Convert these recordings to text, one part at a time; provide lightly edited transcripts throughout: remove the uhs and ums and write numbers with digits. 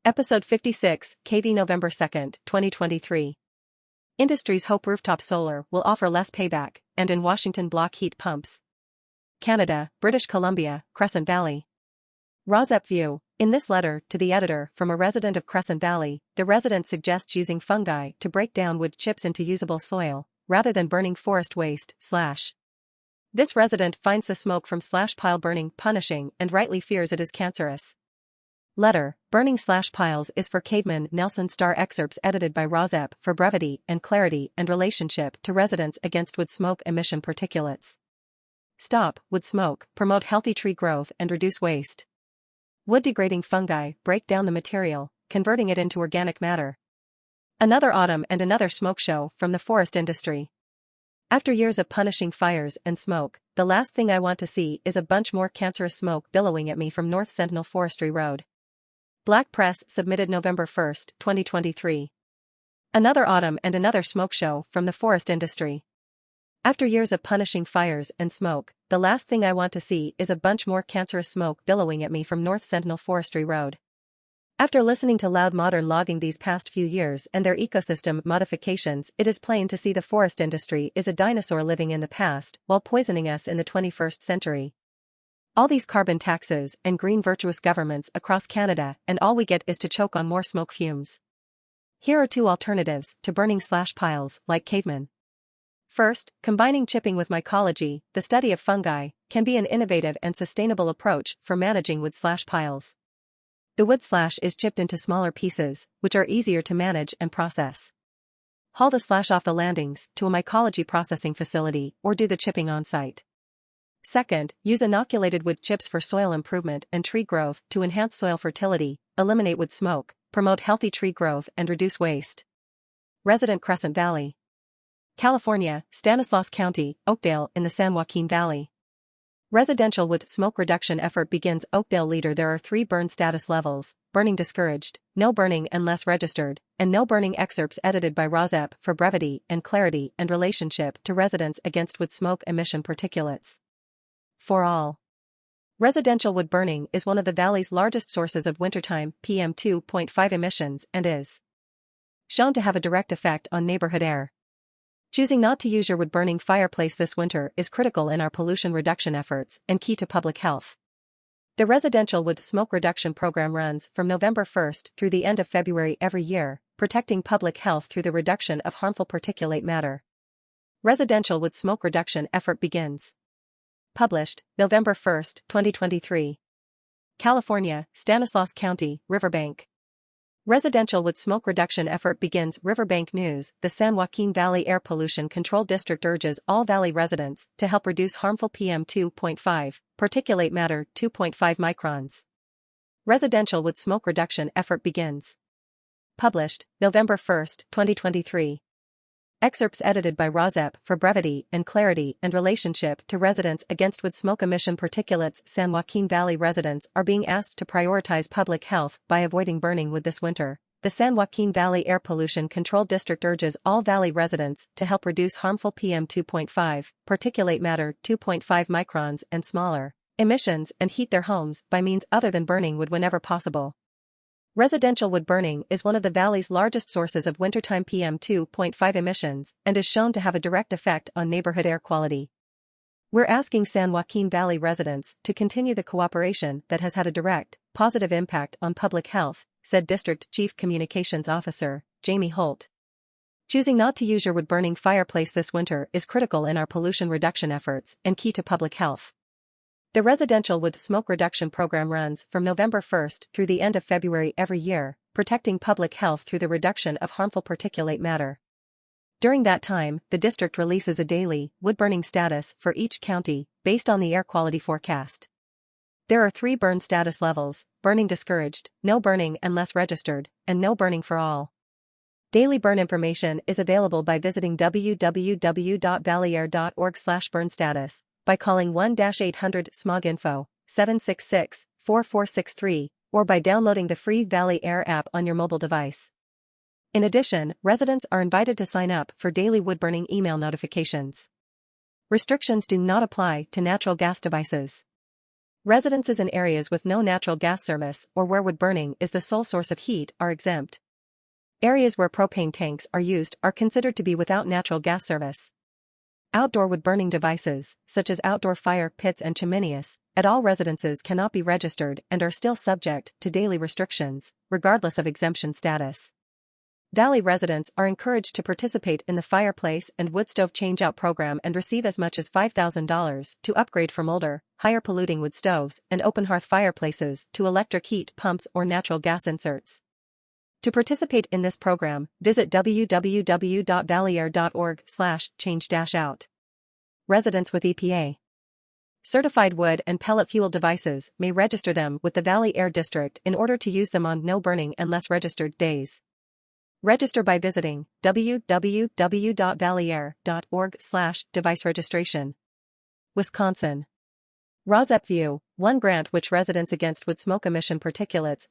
Episode 56, KV November 2nd, 2023. Industries hope rooftop solar will offer less payback, and in Washington block heat pumps. Canada, British Columbia, Crescent Valley. RAWSEP View. In this letter to the editor from a resident of Crescent Valley, the resident suggests using fungi to break down wood chips into usable soil, rather than burning forest waste. This resident finds the smoke from pile burning punishing and rightly fears it is cancerous. Letter, burning piles is for cavemen. Nelson. Star Excerpts edited by RAWSEP for brevity and clarity and relationship to residents against wood smoke emission particulates. Stop wood smoke, promote healthy tree growth and reduce waste. Wood-degrading fungi break down the material, converting it into organic matter. Another autumn and another smoke show from the forest industry. After years of punishing fires and smoke, the last thing I want to see is a bunch more cancerous smoke billowing at me from North Sentinel Forestry Road. Black Press submitted November 1, 2023. Another autumn and another smoke show from the forest industry. After years of punishing fires and smoke, the last thing I want to see is a bunch more cancerous smoke billowing at me from North Sentinel Forestry Road. After listening to loud modern logging these past few years and their ecosystem modifications, it is plain to see the forest industry is a dinosaur living in the past while poisoning us in the 21st century. All these carbon taxes and green virtuous governments across Canada, and all we get is to choke on more smoke fumes. Here are two alternatives to burning piles, like cavemen. First, combining chipping with mycology, the study of fungi, can be an innovative and sustainable approach for managing wood piles. The wood is chipped into smaller pieces, which are easier to manage and process. Haul the off the landings to a mycology processing facility or do the chipping on site. Second, use inoculated wood chips for soil improvement and tree growth to enhance soil fertility, eliminate wood smoke, promote healthy tree growth and reduce waste. Resident Crescent Valley. California, Stanislaus County, Oakdale in the San Joaquin Valley. Residential wood smoke reduction effort begins. Oakdale leader. There are 3 burn status levels: burning discouraged, no burning unless registered, and no burning. Excerpts edited by RAWSEP for brevity and clarity and relationship to residents against wood smoke emission particulates. For all. Residential wood burning is one of the valley's largest sources of wintertime PM2.5 emissions and is shown to have a direct effect on neighborhood air. Choosing not to use your wood-burning fireplace this winter is critical in our pollution reduction efforts and key to public health. The residential wood smoke reduction program runs from November 1st through the end of February every year, protecting public health through the reduction of harmful particulate matter. Residential wood smoke reduction effort begins. Published, November 1, 2023. California, Stanislaus County, Riverbank. Residential wood smoke reduction effort begins. Riverbank News. The San Joaquin Valley Air Pollution Control District urges all valley residents to help reduce harmful PM2.5, particulate matter 2.5 microns. Residential wood smoke reduction effort begins. Published, November 1, 2023. Excerpts edited by RAWSEP for brevity and clarity and relationship to residents against wood smoke emission particulates. San Joaquin Valley residents are being asked to prioritize public health by avoiding burning wood this winter. The San Joaquin Valley Air Pollution Control District urges all valley residents to help reduce harmful PM2.5, particulate matter 2.5 microns and smaller, emissions and heat their homes by means other than burning wood whenever possible. Residential wood burning is one of the valley's largest sources of wintertime PM2.5 emissions and is shown to have a direct effect on neighborhood air quality. We're asking San Joaquin Valley residents to continue the cooperation that has had a direct, positive impact on public health, said District Chief Communications Officer, Jamie Holt. Choosing not to use your wood-burning fireplace this winter is critical in our pollution reduction efforts and key to public health. The residential wood smoke reduction program runs from November 1st through the end of February every year, protecting public health through the reduction of harmful particulate matter. During that time, the district releases a daily wood-burning status for each county, based on the air quality forecast. There are 3 burn status levels: burning discouraged, no burning unless registered, and no burning for all. Daily burn information is available by visiting www.valleyair.org/burn-status, by calling 1-800-SMOG-INFO, 766-4463, or by downloading the free Valley Air app on your mobile device. In addition, residents are invited to sign up for daily wood-burning email notifications. Restrictions do not apply to natural gas devices. Residences in areas with no natural gas service or where wood burning is the sole source of heat are exempt. Areas where propane tanks are used are considered to be without natural gas service. Outdoor wood-burning devices, such as outdoor fire pits and chimneys, at all residences cannot be registered and are still subject to daily restrictions, regardless of exemption status. Valley residents are encouraged to participate in the fireplace and wood stove change-out program and receive as much as $5,000 to upgrade from older, higher-polluting wood stoves and open-hearth fireplaces to electric heat pumps or natural gas inserts. To participate in this program, visit www.valleyair.org/change-out. Residents with EPA certified wood and pellet fuel devices may register them with the Valley Air District in order to use them on no burning and less registered days. Register by visiting www.valleyair.org/device registration. Wisconsin. RAWSEP View, one grant which residents against wood smoke emission particulates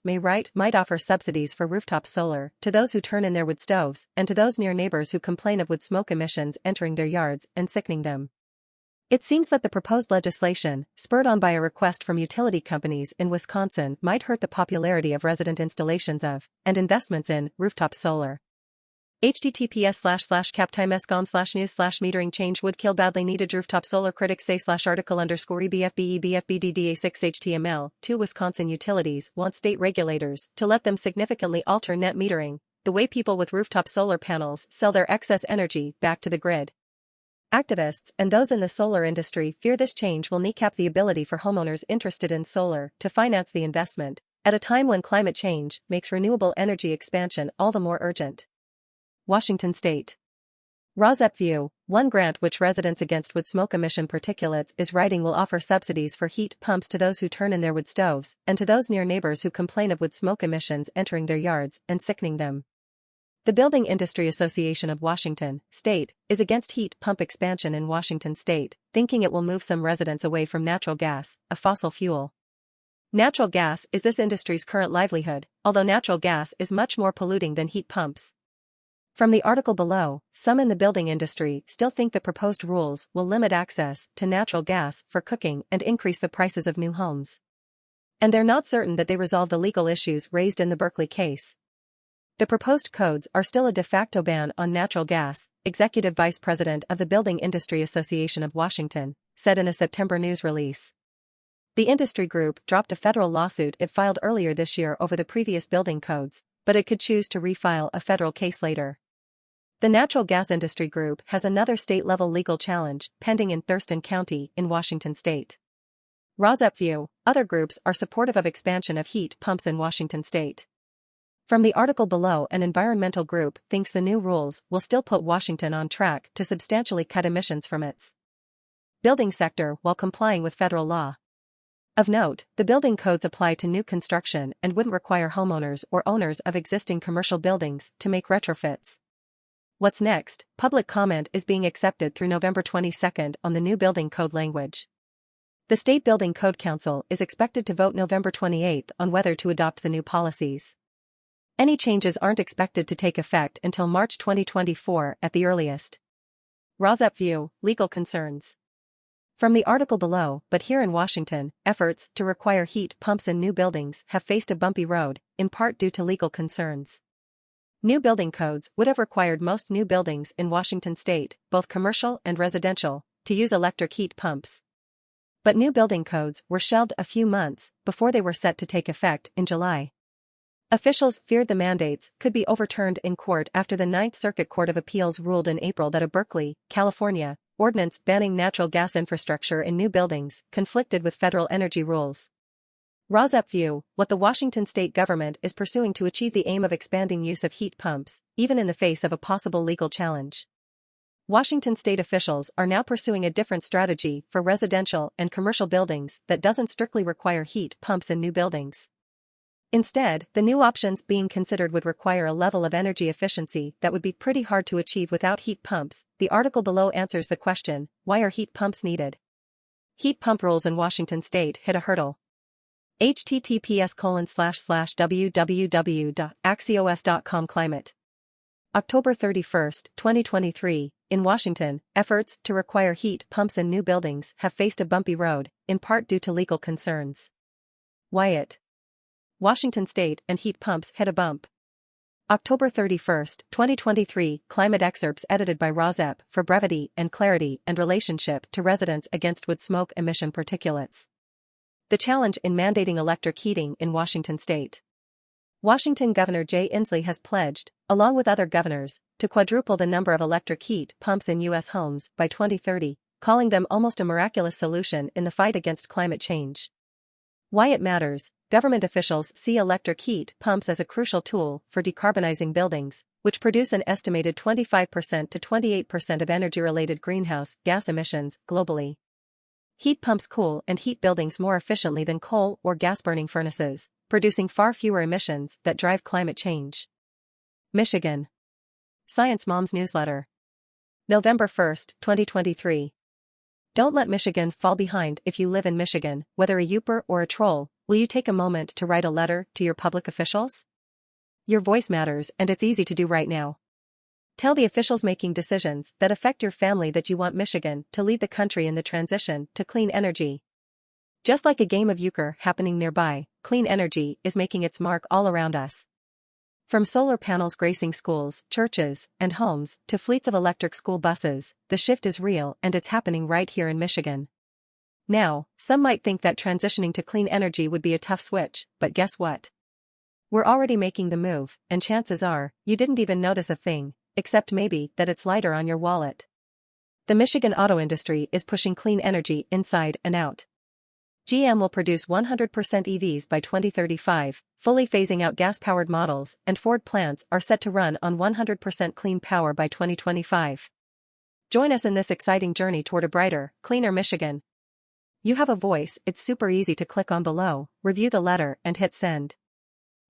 might offer subsidies for rooftop solar to those who turn in their wood stoves and to those near neighbors who complain of wood smoke emissions entering their yards and sickening them. It seems that the proposed legislation, spurred on by a request from utility companies in Wisconsin, might hurt the popularity of resident installations of, and investments in, rooftop solar. https://captimescom/news/metering change would kill badly needed rooftop solar critics say /article_EBFBEBFBDDA6 HTML2 Wisconsin utilities want state regulators to let them significantly alter net metering, the way people with rooftop solar panels sell their excess energy back to the grid. Activists and those in the solar industry fear this change will kneecap the ability for homeowners interested in solar to finance the investment, at a time when climate change makes renewable energy expansion all the more urgent. Washington State. RAWSEP View, one grant which residents against wood smoke emission particulates is writing will offer subsidies for heat pumps to those who turn in their wood stoves and to those near neighbors who complain of wood smoke emissions entering their yards and sickening them. The Building Industry Association of Washington State is against heat pump expansion in Washington State, thinking it will move some residents away from natural gas, a fossil fuel. Natural gas is this industry's current livelihood, although natural gas is much more polluting than heat pumps. From the article below, some in the building industry still think the proposed rules will limit access to natural gas for cooking and increase the prices of new homes. And they're not certain that they resolve the legal issues raised in the Berkeley case. The proposed codes are still a de facto ban on natural gas, Executive Vice President of the Building Industry Association of Washington said in a September news release. The industry group dropped a federal lawsuit it filed earlier this year over the previous building codes, but it could choose to refile a federal case later. The natural gas industry group has another state-level legal challenge pending in Thurston County in Washington State. RAWSEP View, other groups are supportive of expansion of heat pumps in Washington State. From the article below, an environmental group thinks the new rules will still put Washington on track to substantially cut emissions from its building sector while complying with federal law. Of note, the building codes apply to new construction and wouldn't require homeowners or owners of existing commercial buildings to make retrofits. What's next? Public comment is being accepted through November 22 on the new building code language. The State Building Code Council is expected to vote November 28 on whether to adopt the new policies. Any changes aren't expected to take effect until March 2024 at the earliest. RAWSEP View, legal concerns. From the article below, but here in Washington, efforts to require heat pumps in new buildings have faced a bumpy road, in part due to legal concerns. New building codes would have required most new buildings in Washington State, both commercial and residential, to use electric heat pumps. But new building codes were shelved a few months before they were set to take effect in July. Officials feared the mandates could be overturned in court after the Ninth Circuit Court of Appeals ruled in April that a Berkeley, California, ordinance banning natural gas infrastructure in new buildings conflicted with federal energy rules. RAWSEP View, what the Washington state government is pursuing to achieve the aim of expanding use of heat pumps, even in the face of a possible legal challenge. Washington state officials are now pursuing a different strategy for residential and commercial buildings that doesn't strictly require heat pumps in new buildings. Instead, the new options being considered would require a level of energy efficiency that would be pretty hard to achieve without heat pumps. The article below answers the question, why are heat pumps needed? Heat pump rules in Washington state hit a hurdle. https://www.axios.com Climate October 31, 2023, in Washington, efforts to require heat pumps in new buildings have faced a bumpy road, in part due to legal concerns. Wyatt. Washington State and heat pumps hit a bump. October 31, 2023, Climate Excerpts edited by RAWSEP for brevity and clarity and relationship to residents against wood smoke emission particulates. The challenge in mandating electric heating in Washington State. Washington Governor Jay Inslee has pledged, along with other governors, to quadruple the number of electric heat pumps in U.S. homes by 2030, calling them almost a miraculous solution in the fight against climate change. Why it matters: government officials see electric heat pumps as a crucial tool for decarbonizing buildings, which produce an estimated 25% to 28% of energy-related greenhouse gas emissions globally. Heat pumps cool and heat buildings more efficiently than coal or gas-burning furnaces, producing far fewer emissions that drive climate change. Michigan. Science Mom's Newsletter. November 1, 2023. Don't let Michigan fall behind. If you live in Michigan, whether a Yooper or a troll, will you take a moment to write a letter to your public officials? Your voice matters, and it's easy to do right now. Tell the officials making decisions that affect your family that you want Michigan to lead the country in the transition to clean energy. Just like a game of euchre happening nearby, clean energy is making its mark all around us. From solar panels gracing schools, churches, and homes, to fleets of electric school buses, the shift is real and it's happening right here in Michigan. Now, some might think that transitioning to clean energy would be a tough switch, but guess what? We're already making the move, and chances are, you didn't even notice a thing, except maybe that it's lighter on your wallet. The Michigan auto industry is pushing clean energy inside and out. GM will produce 100% EVs by 2035, fully phasing out gas-powered models, and Ford plants are set to run on 100% clean power by 2025. Join us in this exciting journey toward a brighter, cleaner Michigan. You have a voice. It's super easy to click on below, review the letter, and hit send.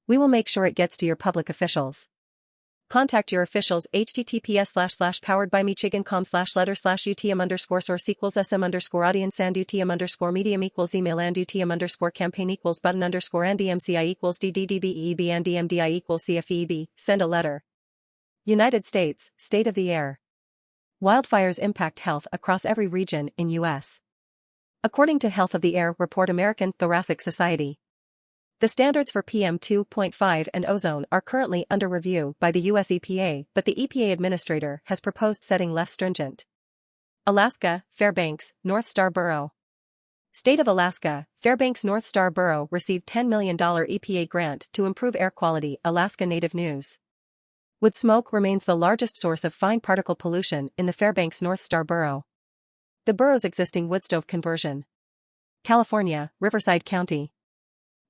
We will make sure it gets to your public officials. Contact your officials. https://poweredbymichigan.com/letter/utm_source=sm_audience and utm_medium=medium=email and utm_button_campaign=ndmci=dddbeb and dmdi=cfeb. Send a letter. United States, State of the Air. Wildfires impact health across every region in U.S. According to Health of the Air Report, American Thoracic Society. The standards for PM2.5 and ozone are currently under review by the U.S. EPA, but the EPA administrator has proposed setting less stringent. Alaska, Fairbanks, North Star Borough. State of Alaska, Fairbanks North Star Borough received $10 million EPA grant to improve air quality. Alaska Native News. Wood smoke remains the largest source of fine particle pollution in the Fairbanks North Star Borough. The borough's existing woodstove conversion. California, Riverside County.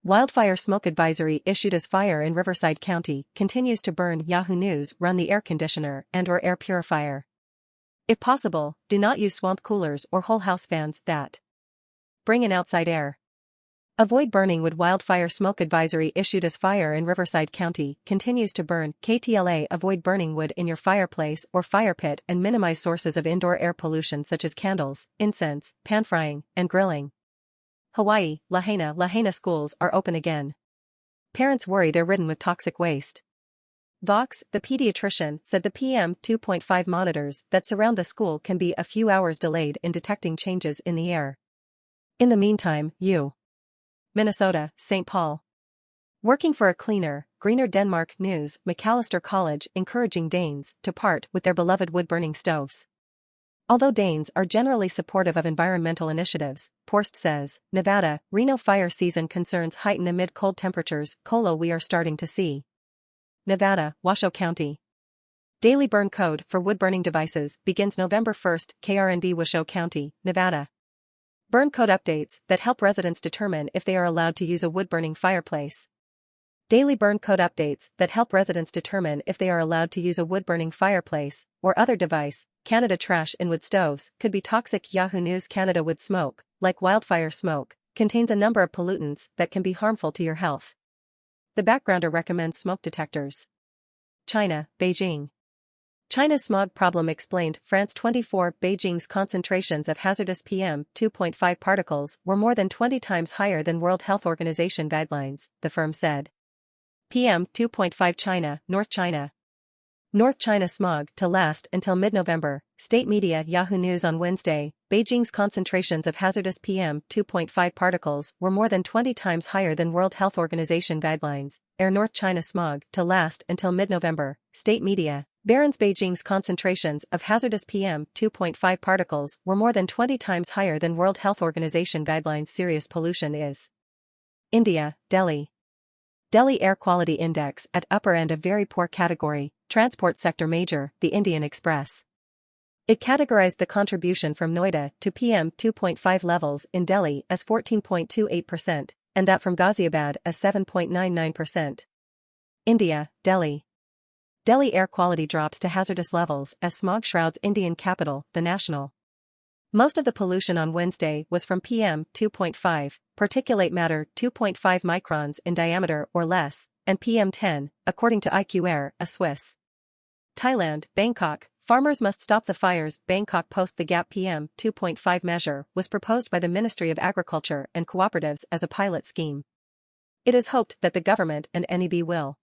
Wildfire smoke advisory issued as fire in Riverside County continues to burn. Yahoo News run the air conditioner and/or air purifier. If possible, do not use swamp coolers or whole house fans that bring in outside air. Avoid burning wood. Wildfire smoke advisory issued as fire in Riverside County continues to burn. KTLA. Avoid burning wood in your fireplace or fire pit and minimize sources of indoor air pollution such as candles, incense, pan frying, and grilling. Hawaii, Lahaina schools are open again. Parents worry they're ridden with toxic waste. Vox, the pediatrician, said the PM2.5 monitors that surround the school can be a few hours delayed in detecting changes in the air. In the meantime, Minnesota, St. Paul. Working for a cleaner, greener Denmark. News, Macalester College encouraging Danes to part with their beloved wood-burning stoves. Although Danes are generally supportive of environmental initiatives, Post says, Nevada, Reno fire season concerns heighten amid cold temperatures. We are starting to see. Nevada, Washoe County. Daily burn code for wood-burning devices begins November 1, KRNB Washoe County, Nevada. Burn code updates that help residents determine if they are allowed to use a wood-burning fireplace. Daily burn code updates that help residents determine if they are allowed to use a wood-burning fireplace or other device. Canada trash in wood stoves could be toxic. Yahoo News. Canada wood smoke, like wildfire smoke, contains a number of pollutants that can be harmful to your health. The Backgrounder recommends smoke detectors. China, Beijing. China's smog problem explained. France 24. Beijing's concentrations of hazardous PM2.5 particles were more than 20 times higher than World Health Organization guidelines, the firm said. PM2.5 China, North China. North China smog to last until mid-November, state media Yahoo News on Wednesday. Beijing's concentrations of hazardous PM2.5 particles were more than 20 times higher than World Health Organization guidelines. North China smog to last until mid-November, state media. Beijing's concentrations of hazardous PM2.5 particles were more than 20 times higher than World Health Organization guidelines. Serious pollution is. India, Delhi. Delhi Air Quality Index at upper end of very poor category, transport sector major, the Indian Express. It categorized the contribution from Noida to PM2.5 levels in Delhi as 14.28% and that from Ghaziabad as 7.99%. India, Delhi. Delhi air quality drops to hazardous levels as smog shrouds Indian capital, the national. Most of the pollution on Wednesday was from PM2.5, particulate matter 2.5 microns in diameter or less, and PM10, according to IQ Air, a Swiss. Thailand, Bangkok, farmers must stop the fires. Bangkok post the gap PM2.5 measure was proposed by the Ministry of Agriculture and Cooperatives as a pilot scheme. It is hoped that the government and NEB will